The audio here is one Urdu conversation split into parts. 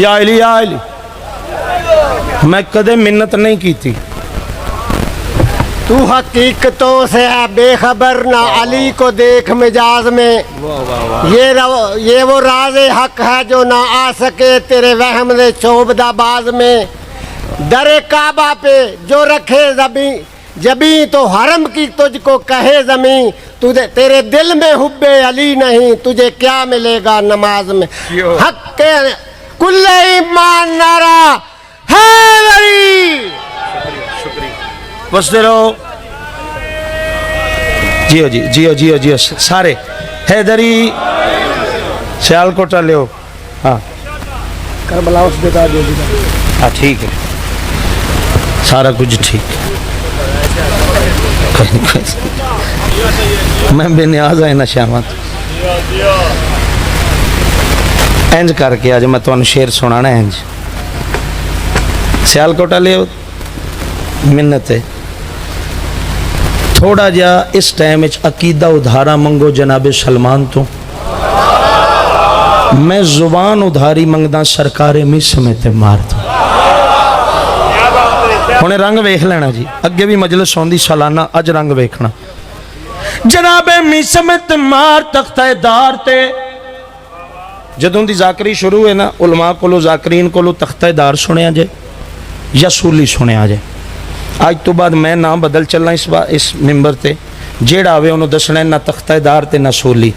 یا علی یا علی میں کدے منت نہیں کی تھی تو حقیقتوں سے ہے بے خبر نہ علی کو دیکھ مجاز میں یہ وہ راز حق ہے جو نہ آ سکے تیرے وہم دے شعبدہ باز میں در کعبہ پہ جو رکھے جبیں تو حرم کی تجھ کو کہے زمین تیرے دل میں حب علی نہیں تجھے کیا ملے گا نماز میں حق کے کل ایمان نعرہ حیدری بستے رہو جیو جی جیو جیو جیو سارے حیدری سیال کوٹا لے ہو ہاں کربلا اس بتا دے ہاں ٹھیک ہے سارا کچھ ٹھیک میں بے نیاز ہے نشامت اینج کر کے آج میں تو شیر سنانا اینج سیال کوٹا لے ہو منت ہے تھوڑا جا اس ٹائم عقیدہ ادھارا منگو جناب سلمان تو میں زبان ادھاری منگدا سرکار میسم تے مار دو ہونے رنگ ویکھ لینا جی اگے بھی مجلس ہوندی سالانہ اج رنگ ویکھنا جناب میسم تے مار تختہ دار تے جدوں دی ذاکری شروع ہے نا علماء کولو ذاکرین کولو تختہ دار سنیا جائے یا سولی سنیا جائے آج تو بعد میں نام بدل چلنا اس ممبر تے جیڑا آوے انہوں دسنا ہے نہ تختہ دار تے نہ سولی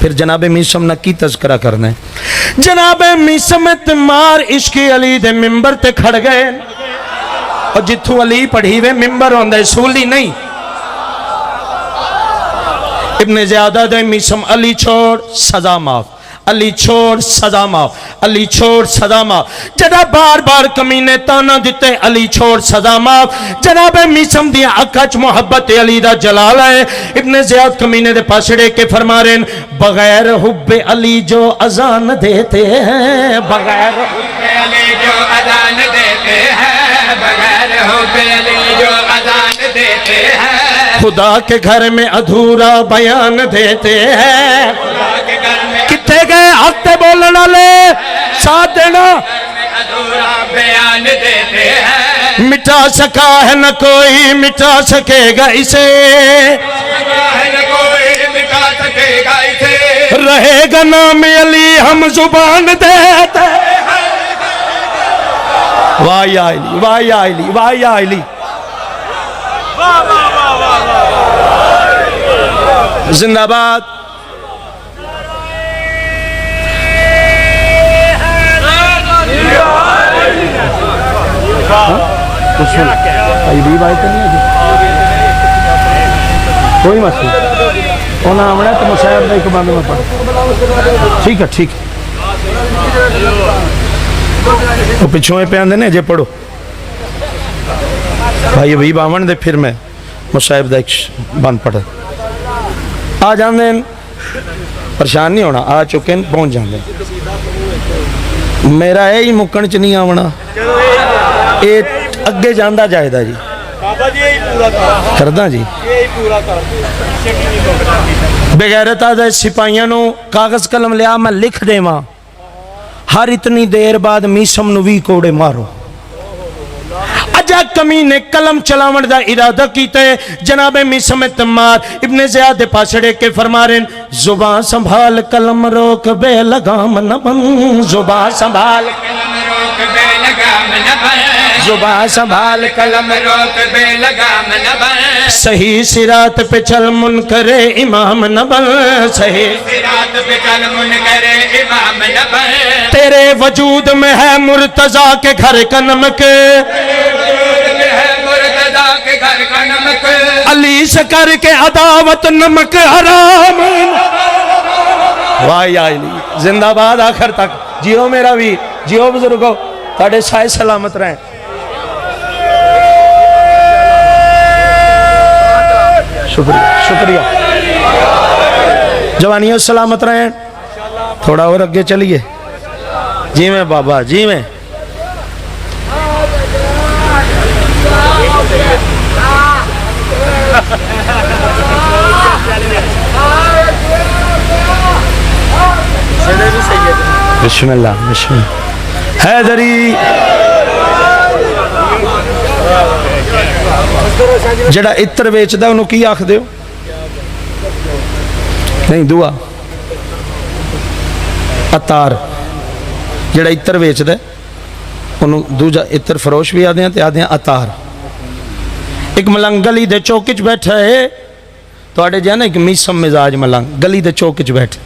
پھر جناب میسم نہ کی تذکرہ کرنا ہے جناب میسم تے مار عشق علی دے ممبر تے کھڑ گئے اور جتھو علی پڑھی ہوئے ممبر ہوندہ ہے سولی نہیں ابن زیادہ دے میسم علی چھوڑ سزا معاف علی چھوڑ سزا معاف علی چھوڑ سزا معاف جناب بار بار کمینے تانا دیتے علی چھوڑ سزا معاف جناب میسم دیا اکچ محبت علی دا جلال ہے ابن زیاد کمینے دے پاسڑے کے فرما رہے ہیں بغیر حب علی جو اذان دیتے ہیں بغیر حب علی جو اذان دیتے ہیں بغیر حب علی جو اذان دیتے ہیں خدا کے گھر میں ادھورا بیان دیتے ہیں خدا کے گھر میں کتے گئے ہفتے بولنا لے ساتھ دینا ادھورا بیان دیتے ہیں مٹا سکا ہے نہ کوئی مٹا سکے گا اسے رہے گا نام علی ہم زبان دیتے واہ یا علی واہ یا علی واہ یا علی زندہ باد کوئی مسئلہ انہاں آمنا تو مصاحب دا ایک باندھ میں پڑھ ٹھیک ہے ٹھیک ہے وہ پچھوئے پہ آندے نے جے پڑھو بھائی ابھی باون دے پھر میں مصاحب دا ایک باندھ پڑھا آ جاندے پریشان نہیں ہونا آ چکے پہنچ جاندے میرا ہے ہی مکن چ نہیں آونا اے اگے جاندہ جائے دا جی کردہ جی بغیرتا دے سپاہیاں نو کاغذ قلم لیا میں لکھ دے ماں ہر اتنی دیر بعد میسم نوی کوڑے مارو اجا کمینے قلم چلاون دا ارادہ کیتے جناب میسم تمار ابن زیاد پاسڑے کے فرما رہے ہیں زبان سنبھال قلم روک بے لگام نہ بن زبان سنبھال قلم روک بے لگام نہ بن زبان سنبھال قلم روک بے لگام نہ بن صحیح صراط پہ چل منکر امام نہ بن صحیح صراط پہ چل منکر امام نہ بن تیرے وجود میں ہے مرتضیٰ کے گھر کا نمک علی سے کر کے عداوت نمک حرام واہ یا علی زندہ باد آخر تک جیو میرا بھی جیو بزرگو تاڑے سائے سلامت رہیں شکریہ جوانیوں سلامت رہیں تھوڑا اور اگے چلیے جی میں بابا جی میں بسم اللہ بسم اللہ حیدری جڑا عطر ویچدا انہوں کی آکھ دیو نہیں دعا عطار جڑا عطر ویچدا انہوں دوجا عطر فروش بھی آدھے ہیں تے آدھے ہیں عطار ایک ملنگ گلی دے چوکچ بیٹھا ہے تو آڑے جانا ایک میسم مزاج ملنگ گلی دے چوکچ بیٹھا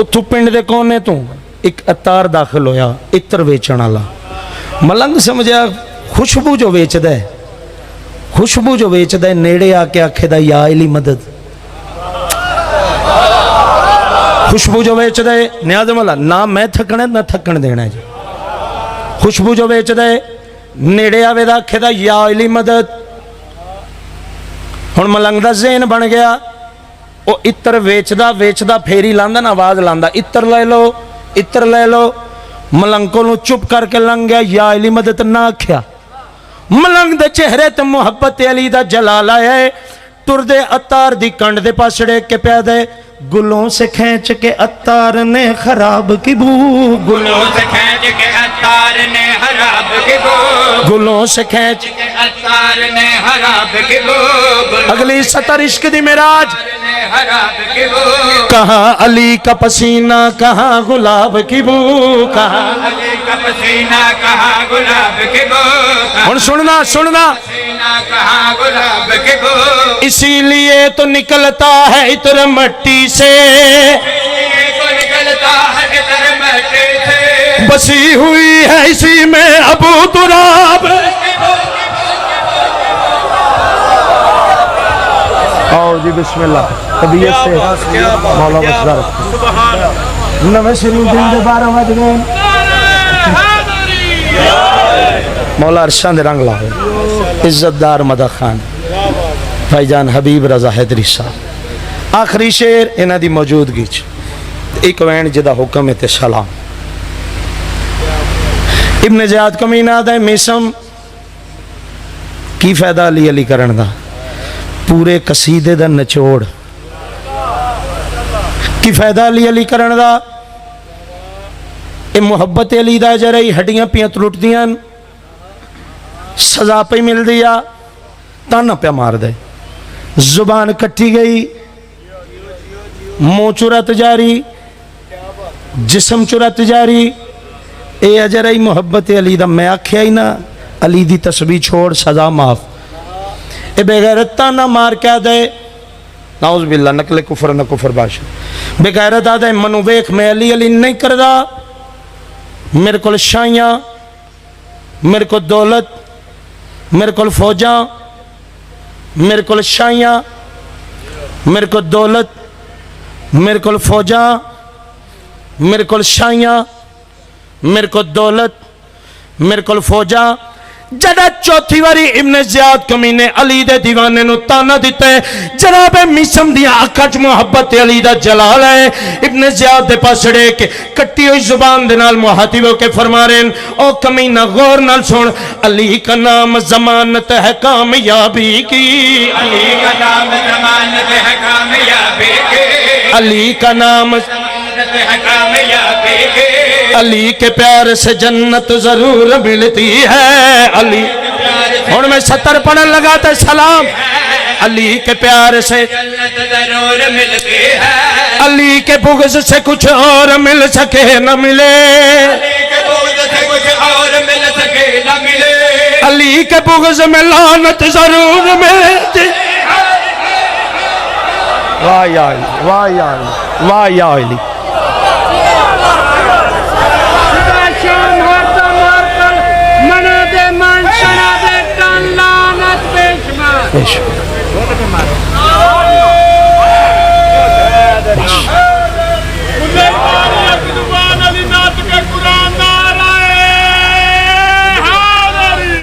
اتھو پنڈ دے کونے تو ایک عطار داخل ہویا عطر ویچن والا ملنگ سمجھا خوشبو جو ویچدا ہے خوشبو جو ویچدا ہے نیڑے آ کے آکھے دا یا علی مدد خوشبو جو ویچدا ہے نیاز مولا نہ میں تھکنے نہ تھکن دینا ہے جی خوشبو جو ویچدا ہے نیڑے آوے دا آکھے دا یا علی مدد ہن ملنگ دا ذہن بن گیا او عطر ویچدا پھیری لاندا نا آواز لاندا عطر لے لو ملنگ کو چپ کر کے لنگ گیا یا علی مدد نہ آکھیا ملنگ دے چہرے تے محبت علی دا جلال آئے تر دے عطار دی کنڈ دے پاسڑے کے پیادے گلوں سے کھینچ کے عطار نے خراب کی بو گلوں سے کھینچ کے عطار نے خراب کی بو گلوں سے کھینچ کے عطار نے خراب کی بو اگلی سطر عشق دی معراج خراب کی بو کہاں علی کا پسینہ کہاں گلاب کی بو کہاں علی کا پسینہ کہاں گلاب کی بو ہن سننا پسینہ کہاں گلاب کی بو اسی لیے تو نکلتا ہے عطر مٹی سے تو نکلتا ہے عطر مٹی سے بسی ہوئی ہے اسی میں ابو تراب آؤ جی بسم اللہ طبیعت سے مولا مصدر نوے شریف دن دے 12 بج گئے مولا عرشاں دے رنگ لاؤ عزت دار مدہ خان بھائی جان حبیب رضا حیدری صاحب آخری شعر انہاں دی موجودگی چ ایک وین جدا حکم تے سلام ابن زیاد کمینہ دے میسم کی فائدہ علی علی کرن دا پورے قصیدے دا نچوڑ کی فائدہ علی علی کرن دا اے محبت علی دا جرائی ہڈیاں پیاں تلٹ دیاں سزا پہ مل دیا تانا پہ مار دے زبان کٹی گئی منہ چرت جاری جسم چرت جاری اے اجرائی محبت علی دا میں آکھیا ہی نا علی دی تسبیح چھوڑ سزا معاف اے بغیرت تانا مار کیا دے نعوذ باللہ نقل کفر نہ کفر باشا بغیرت آدھے منو ویکھ میں علی علی نہیں کردہ میرے کل شائیاں میرے کو دولت میرے کو فوجاں میرے کو شائیاں میرے کو دولت میرے کو فوجاں میرے کو شائیاں میرے کو دولت میرے کو فوجاں جڑا چوتھی واری ابن زیاد کمینے علی دے دیوانے نو تانا دیتے جناب میسم دیا اکھچ محبت علی دا جلال ہے ابن زیاد دے پاسڑے کے کٹی ہوئی زبان دے نال محاتبوں کے فرمارین او کمینہ غور نال سن علی کا نام ضمانت ہے کامیابی کی علی کا نام ضمانت ہے کامیابی کی علی کا نام ضمانت ہے کامیابی کی علی کے پیار سے جنت ضرور ملتی ہے علی ہن میں 70 پڑھن لگا تے سلام علی کے پیار سے جنت ضرور ملتی ہے علی کے بغض سے کچھ اور مل سکے نہ ملے علی کے بغض سے کچھ اور مل سکے نہ ملے علی کے بغض میں لعنت ضرور ملتی واہ یا علی واہ یا علی واہ یا علی لعنت پیش